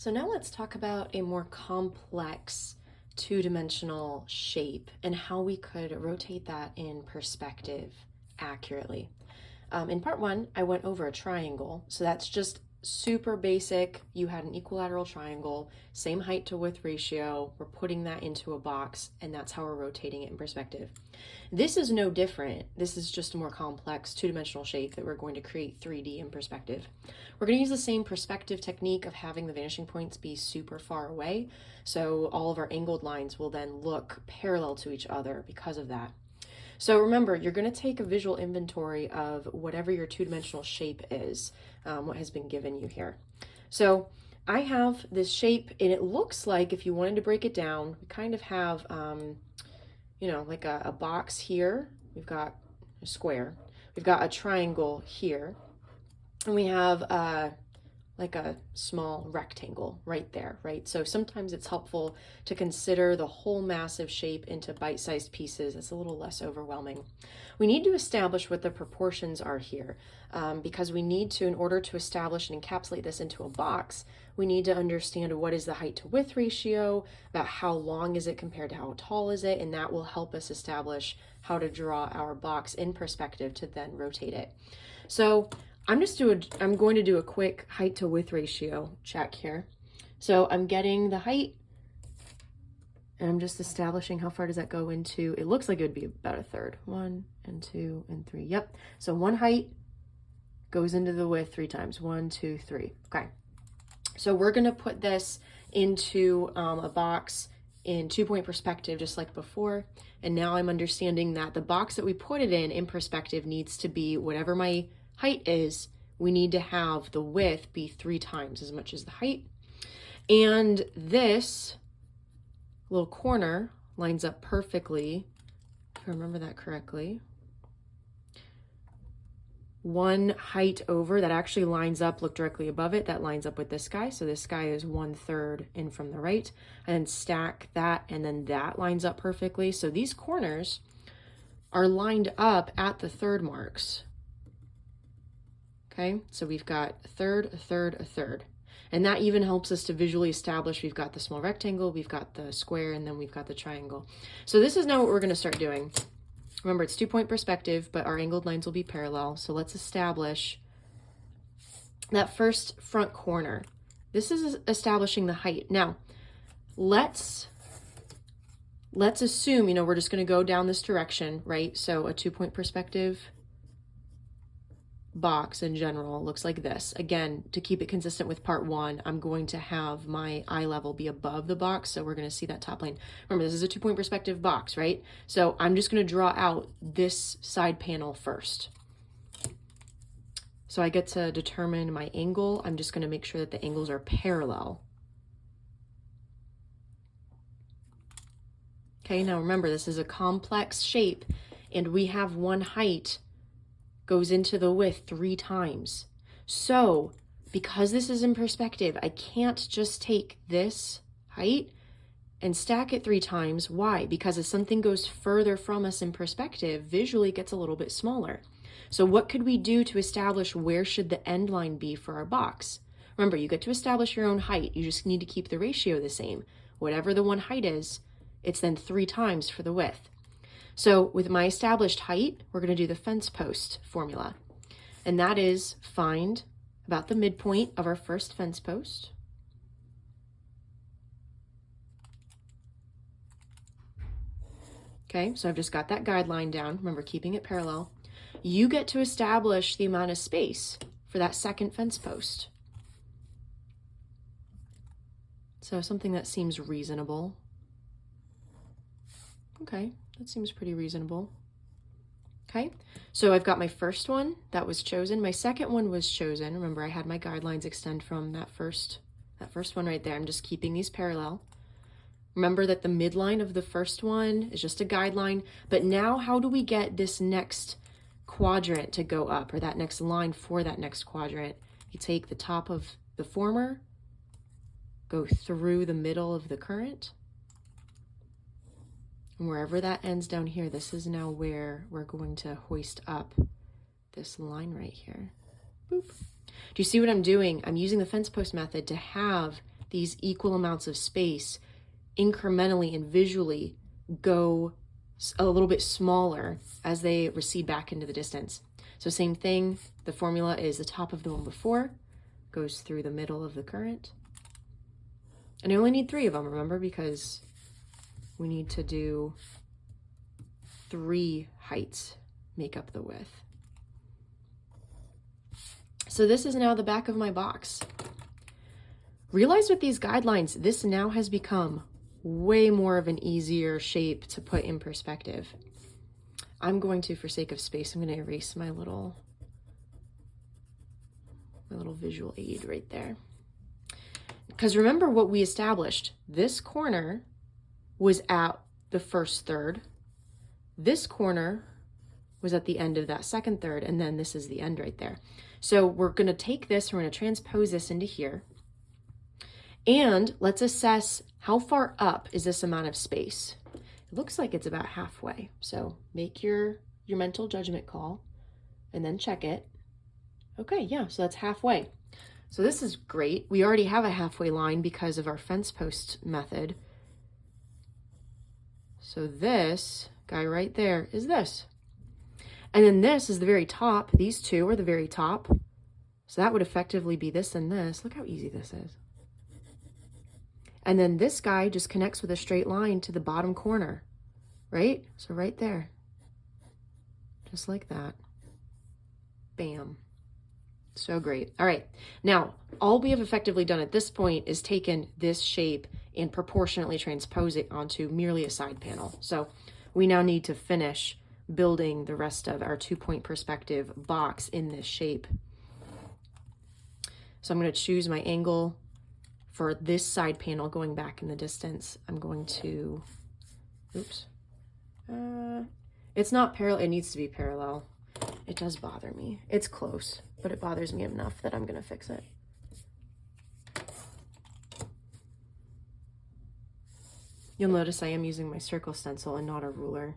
So now let's talk about a more complex two-dimensional shape and how we could rotate that in perspective accurately. In part one, I went over a triangle. So that's just super basic. You had an equilateral triangle, same height to width ratio. We're putting that into a box, and that's how we're rotating it in perspective. This is no different. This is just a more complex two-dimensional shape that we're going to create 3D in perspective. We're going to use the same perspective technique of having the vanishing points be super far away. So all of our angled lines will then look parallel to each other because of that. So remember, you're going to take a visual inventory of whatever your two-dimensional shape is, what has been given you here. So I have this shape, and it looks like, if you wanted to break it down, we kind of have, like a box here. We've got a square. We've got a triangle here. And we have like a small rectangle right there, right? So sometimes it's helpful to consider the whole massive shape into bite-sized pieces. It's a little less overwhelming. We need to establish what the proportions are here because we need to, in order to establish and encapsulate this into a box, we need to understand what is the height to width ratio, about how long is it compared to how tall is it, and that will help us establish how to draw our box in perspective to then rotate it. So I'm going to do a quick height to width ratio check here. So I'm getting the height, and I'm just establishing how far does that go into, it looks like it would be about a third. 1 and 2 and 3. Yep. So one height goes into the width 3 times. 1, 2, 3. Okay. So we're going to put this into a box in 2-point perspective, just like before. And now I'm understanding that the box that we put it in perspective needs to be whatever my height is, we need to have the width be 3 times as much as the height. And this little corner lines up perfectly, if I remember that correctly. One height over, that actually lines up, look directly above it, that lines up with this guy. So this guy is 1/3 in from the right, and then stack that, and then that lines up perfectly. So these corners are lined up at the third marks. Okay, so we've got a third, a third, a third. And that even helps us to visually establish we've got the small rectangle, we've got the square, and then we've got the triangle. So this is now what we're going to start doing. Remember, it's 2-point perspective, but our angled lines will be parallel. So let's establish that first front corner. This is establishing the height. Now, let's assume, we're just going to go down this direction, right? So a 2-point perspective box in general looks like this. Again, to keep it consistent with part one, I'm going to have my eye level be above the box, so we're going to see that top line. Remember, this is a 2-point perspective box, right? So I'm just going to draw out this side panel first. So I get to determine my angle. I'm just going to make sure that the angles are parallel. Okay, now remember, this is a complex shape, and we have one height goes into the width 3 times. So because this is in perspective, I can't just take this height and stack it 3 times. Why? Because as something goes further from us in perspective, visually it gets a little bit smaller. So what could we do to establish where should the end line be for our box? Remember, you get to establish your own height. You just need to keep the ratio the same. Whatever the one height is, it's then 3 times for the width. So with my established height, we're going to do the fence post formula. And that is find about the midpoint of our first fence post. Okay, so I've just got that guideline down. Remember, keeping it parallel. You get to establish the amount of space for that second fence post. So something that seems reasonable. Okay. That seems pretty reasonable. Okay, so I've got my first one that was chosen. My second one was chosen. Remember, I had my guidelines extend from that first one right there. I'm just keeping these parallel. Remember that the midline of the first one is just a guideline, but now how do we get this next quadrant to go up, or that next line for that next quadrant? You take the top of the former, go through the middle of the current, and wherever that ends down here, this is now where we're going to hoist up this line right here. Boop. Do you see what I'm doing? I'm using the fence post method to have these equal amounts of space incrementally and visually go a little bit smaller as they recede back into the distance. So same thing, the formula is the top of the one before goes through the middle of the current. And I only need 3 of them, remember, because we need to do 3 heights make up the width. So this is now the back of my box. Realize with these guidelines, this now has become way more of an easier shape to put in perspective. I'm going to, for sake of space, I'm going to erase my little visual aid right there. Because remember what we established, this corner was at the first third, this corner was at the end of that second third, and then this is the end right there. So we're going to take this, we're going to transpose this into here, and let's assess how far up is this amount of space. It looks like it's about halfway, so make your mental judgment call and then check it. Okay, yeah, so that's halfway. So this is great. We already have a halfway line because of our fence post method. So this guy right there is this. And then this is the very top. These two are the very top. So that would effectively be this and this. Look how easy this is. And then this guy just connects with a straight line to the bottom corner, right? So right there, just like that. Bam. So great. All right. Now, all we have effectively done at this point is taken this shape and proportionately transpose it onto merely a side panel. So we now need to finish building the rest of our 2-point perspective box in this shape. So I'm going to choose my angle for this side panel going back in the distance. I'm going to, oops, it's not parallel, it needs to be parallel. It does bother me. It's close, but it bothers me enough that I'm gonna fix it. You'll notice I am using my circle stencil and not a ruler.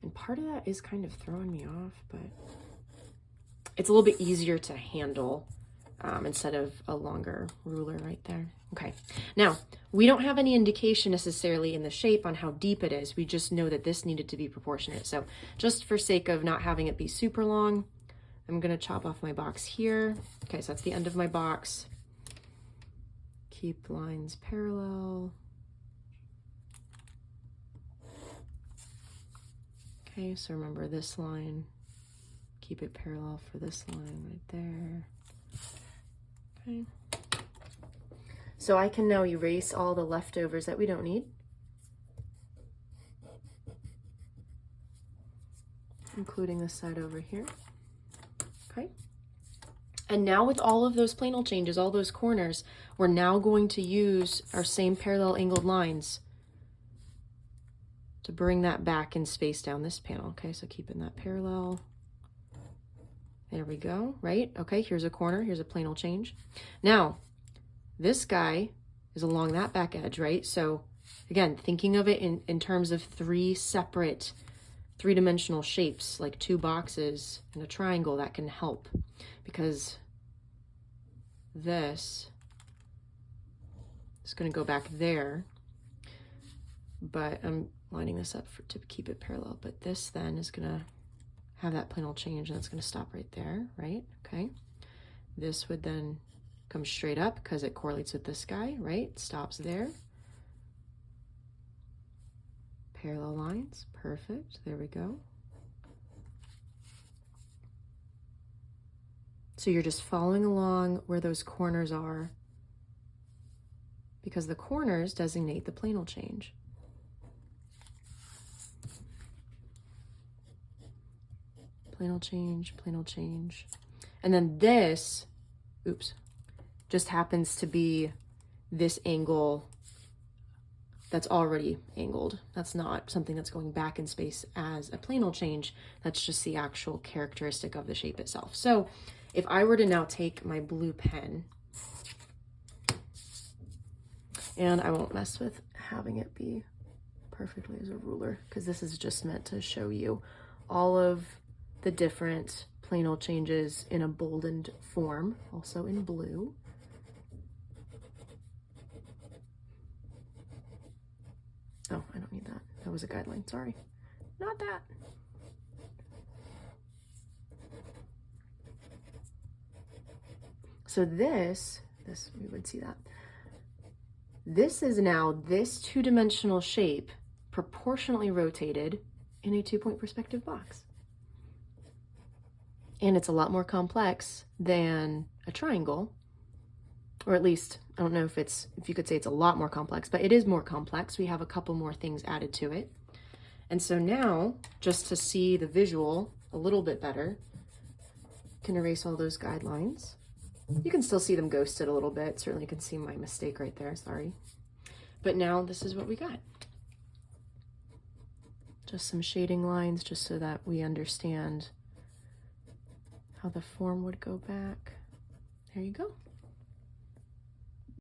And part of that is kind of throwing me off, but it's a little bit easier to handle instead of a longer ruler right there. Okay, now we don't have any indication necessarily in the shape on how deep it is. We just know that this needed to be proportionate. So just for sake of not having it be super long, I'm gonna chop off my box here. Okay, so that's the end of my box. Keep lines parallel. Okay, so remember this line, keep it parallel for this line right there. Okay. So I can now erase all the leftovers that we don't need. Including this side over here. Okay. And now with all of those planal changes, all those corners, we're now going to use our same parallel angled lines to bring that back in space down this panel. Okay, so keeping that parallel. There we go, right? Okay, here's a corner, here's a planal change. Now, this guy is along that back edge, right? So again, thinking of it in terms of 3 separate 3-dimensional shapes, like 2 boxes and a triangle, that can help, because this is going to go back there, but I'm lining this up to keep it parallel. But this then is going to have that planal change, and it's going to stop right there, right? Okay. This would then come straight up because it correlates with this guy, right? Stops there. Parallel lines, perfect, there we go. So you're just following along where those corners are, because the corners designate the planal change. Planal change, planal change. And then this, oops, just happens to be this angle that's already angled. That's not something that's going back in space as a planal change. That's just the actual characteristic of the shape itself. So if I were to now take my blue pen, and I won't mess with having it be perfectly as a ruler, because this is just meant to show you all of the different planal changes in a boldened form, also in blue. that was a guideline, sorry. Not that. So this, we would see that. This is now this two-dimensional shape proportionally rotated in a 2-point perspective box. And it's a lot more complex than a triangle, or at least, I don't know if you could say it's a lot more complex, but it is more complex. We have a couple more things added to it. And so now, just to see the visual a little bit better, you can erase all those guidelines. You can still see them ghosted a little bit. Certainly you can see my mistake right there, sorry. But now this is what we got. Just some shading lines just so that we understand how the form would go back. There you go.